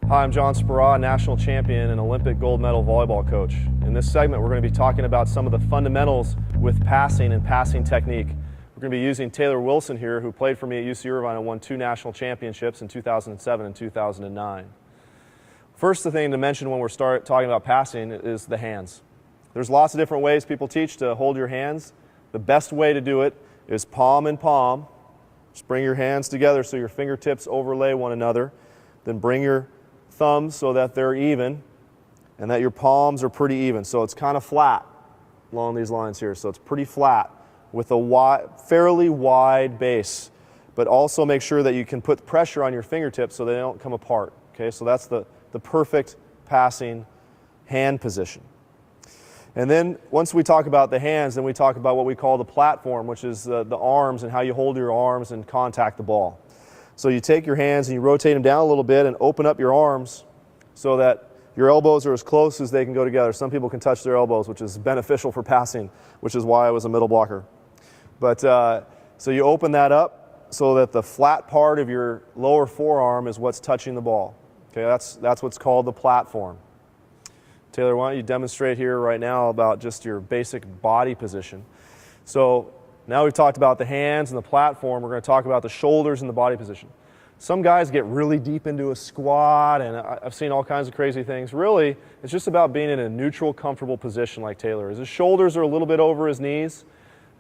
Hi, I'm John Spera, national champion and Olympic gold medal volleyball coach. In this segment, we're going to be talking about some of the fundamentals with passing and passing technique. We're going to be using Taylor Wilson here, who played for me at UC Irvine and won 2 national championships in 2007 and 2009. First, the thing to mention when we're talking about passing is the hands. There's lots of different ways people teach to hold your hands. The best way to do it is palm and palm. Just bring your hands together so your fingertips overlay one another. Then bring your thumbs so that they're even and that your palms are pretty even. So it's kind of flat along these lines here. So it's pretty flat with a fairly wide base. But also make sure that you can put pressure on your fingertips so they don't come apart. Okay, so that's the perfect passing hand position. And then once we talk about the hands, then we talk about what we call the platform, which is the arms and how you hold your arms and contact the ball. So you take your hands and you rotate them down a little bit and open up your arms so that your elbows are as close as they can go together. Some people can touch their elbows, which is beneficial for passing, which is why I was a middle blocker. But so you open that up so that the flat part of your lower forearm is what's touching the ball. Okay, that's what's called the platform. Taylor, why don't you demonstrate here right now about just your basic body position. So now we've talked about the hands and the platform. We're going to talk about the shoulders and the body position. Some guys get really deep into a squat, and I've seen all kinds of crazy things. Really, it's just about being in a neutral, comfortable position like Taylor is. His shoulders are a little bit over his knees.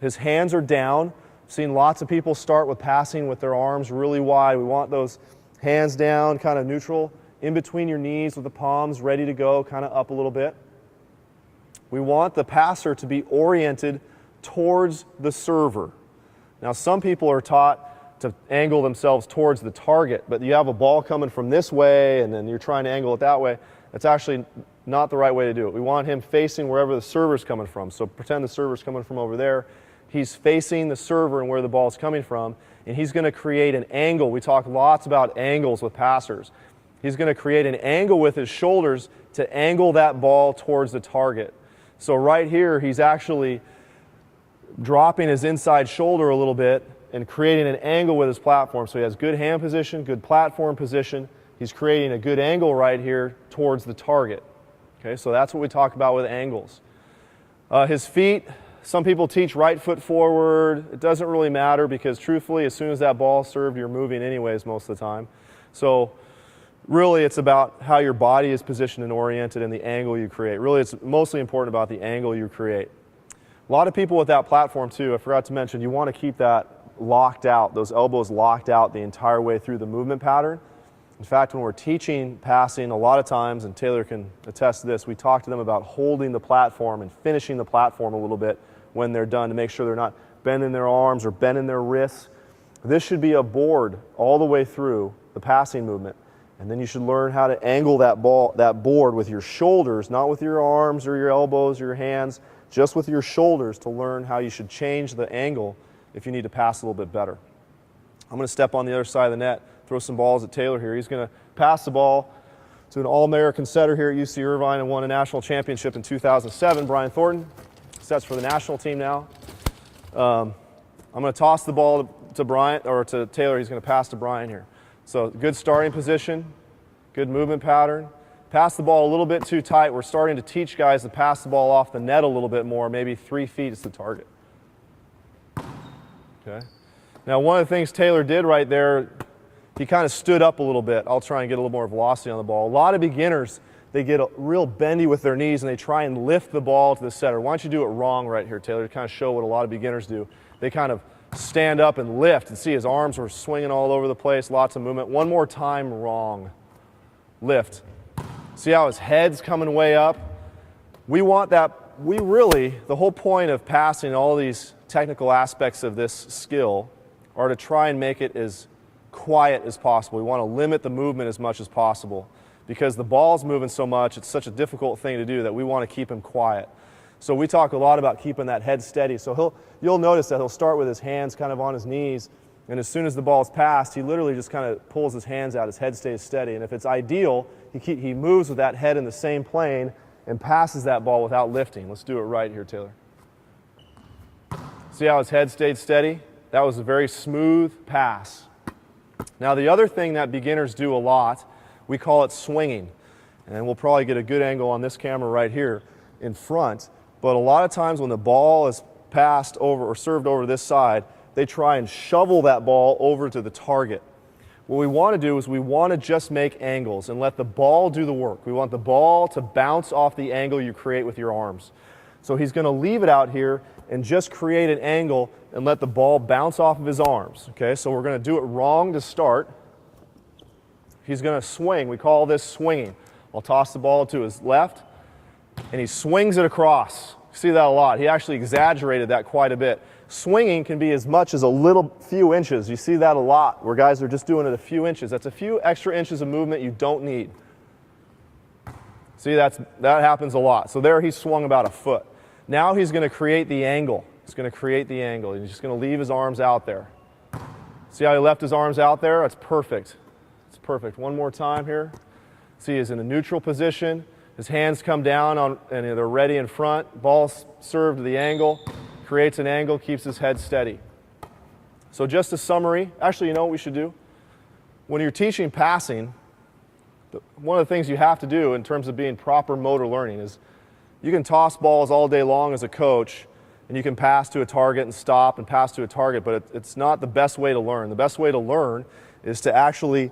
His hands are down. I've seen lots of people start with passing with their arms really wide. We want those hands down, kind of neutral, in between your knees with the palms ready to go, kind of up a little bit. We want the passer to be oriented towards the server. Now, some people are taught to angle themselves towards the target, but you have a ball coming from this way and then you're trying to angle it that way. That's actually not the right way to do it. We want him facing wherever the server's coming from. So pretend the server's coming from over there. He's facing the server and where the ball's coming from, and he's going to create an angle. We talk lots about angles with passers. He's going to create an angle with his shoulders to angle that ball towards the target. So right here, he's actually dropping his inside shoulder a little bit and creating an angle with his platform. So he has good hand position, good platform position. He's creating a good angle right here towards the target. Okay, so that's what we talk about with angles. His feet, some people teach right foot forward. It doesn't really matter because truthfully, as soon as that ball's served, you're moving anyways most of the time. So really, it's about how your body is positioned and oriented and the angle you create. Really, it's mostly important about the angle you create. A lot of people with that platform too, I forgot to mention, you want to keep that locked out, those elbows locked out the entire way through the movement pattern. In fact, when we're teaching passing, a lot of times, and Taylor can attest to this, we talk to them about holding the platform and finishing the platform a little bit when they're done to make sure they're not bending their arms or bending their wrists. This should be a board all the way through the passing movement. And then you should learn how to angle that board with your shoulders, not with your arms or your elbows or your hands, just with your shoulders to learn how you should change the angle if you need to pass a little bit better. I'm going to step on the other side of the net, throw some balls at Taylor here. He's going to pass the ball to an All-American setter here at UC Irvine and won a national championship in 2007, Brian Thornton. Sets for the national team now. I'm going to toss the ball to Brian, or to Taylor. He's going to pass to Brian here. So good starting position, good movement pattern. Pass the ball a little bit too tight. We're starting to teach guys to pass the ball off the net a little bit more. Maybe 3 feet is the target. Okay. Now, one of the things Taylor did right there, he kind of stood up a little bit. I'll try and get a little more velocity on the ball. A lot of beginners, they get real bendy with their knees and they try and lift the ball to the setter. Why don't you do it wrong right here, Taylor, to kind of show what a lot of beginners do. They kind of stand up and lift and see his arms are swinging all over the place, lots of movement. One more time, wrong. Lift. See how his head's coming way up? We want that. The whole point of passing all these technical aspects of this skill are to try and make it as quiet as possible. We want to limit the movement as much as possible because the ball's moving so much, it's such a difficult thing to do that we want to keep him quiet. So we talk a lot about keeping that head steady. So you'll notice that he'll start with his hands kind of on his knees, and as soon as the ball's passed, he literally just kind of pulls his hands out, his head stays steady. And if it's ideal, he moves with that head in the same plane and passes that ball without lifting. Let's do it right here, Taylor. See how his head stayed steady? That was a very smooth pass. Now the other thing that beginners do a lot we call it swinging. And we'll probably get a good angle on this camera right here in front. But a lot of times when the ball is passed over or served over to this side, they try and shovel that ball over to the target. What we want to do is we want to just make angles and let the ball do the work. We want the ball to bounce off the angle you create with your arms. So he's going to leave it out here and just create an angle and let the ball bounce off of his arms. Okay, so we're going to do it wrong to start. He's going to swing. We call this swinging. I'll toss the ball to his left, and he swings it across. You see that a lot. He actually exaggerated that quite a bit. Swinging can be as much as a little few inches. You see that a lot where guys are just doing it a few inches. That's a few extra inches of movement you don't need. See, that happens a lot. So there he swung about a foot. Now he's going to create the angle. He's going to create the angle. He's just going to leave his arms out there. See how he left his arms out there? That's perfect. It's perfect. One more time here. See, he's in a neutral position. His hands come down and they're ready in front. Ball served to the angle. Creates an angle, keeps his head steady. So just a summary. Actually, you know what we should do? When you're teaching passing, one of the things you have to do in terms of being proper motor learning is you can toss balls all day long as a coach, and you can pass to a target and stop and pass to a target, but it's not the best way to learn. The best way to learn is to actually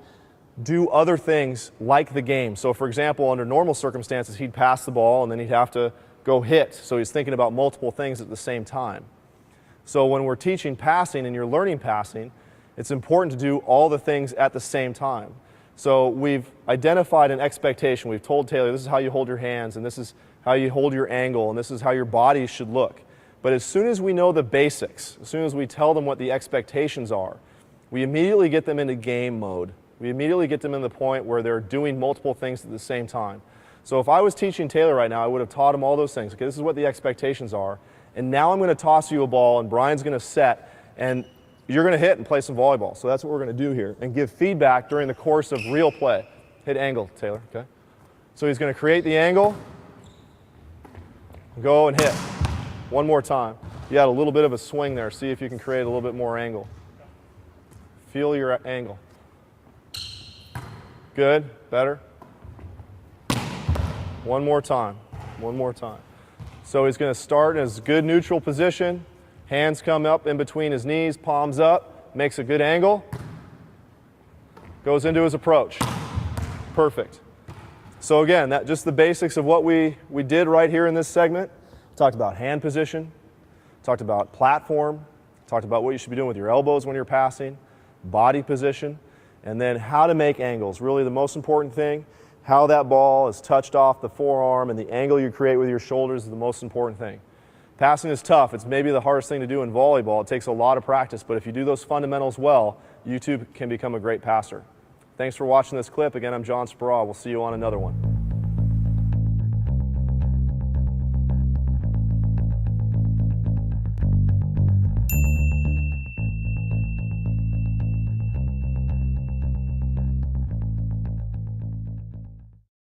do other things like the game. So for example, under normal circumstances, he'd pass the ball and then he'd have to go hit. So he's thinking about multiple things at the same time. So when we're teaching passing and you're learning passing, it's important to do all the things at the same time. So we've identified an expectation. We've told Taylor, this is how you hold your hands, and this is how you hold your angle, and this is how your body should look. But as soon as we know the basics, as soon as we tell them what the expectations are, we immediately get them into game mode. We immediately get them in the point where they're doing multiple things at the same time. So if I was teaching Taylor right now, I would have taught him all those things. Okay, this is what the expectations are. And now I'm going to toss you a ball, and Brian's going to set, and you're going to hit and play some volleyball. So that's what we're going to do here, and give feedback during the course of real play. Hit angle, Taylor, okay? So he's going to create the angle, go and hit. One more time. You had a little bit of a swing there. See if you can create a little bit more angle. Feel your angle. Good, better. One more time, one more time. So he's going to start in his good neutral position. Hands come up in between his knees, palms up, makes a good angle. Goes into his approach. Perfect. So again, that just the basics of what we did right here in this segment. Talked about hand position, talked about platform, talked about what you should be doing with your elbows when you're passing, body position, and then how to make angles. Really the most important thing. How that ball is touched off the forearm and the angle you create with your shoulders is the most important thing. Passing is tough. It's maybe the hardest thing to do in volleyball. It takes a lot of practice, but if you do those fundamentals well, you too can become a great passer. Thanks for watching this clip. Again, I'm John Speraw. We'll see you on another one.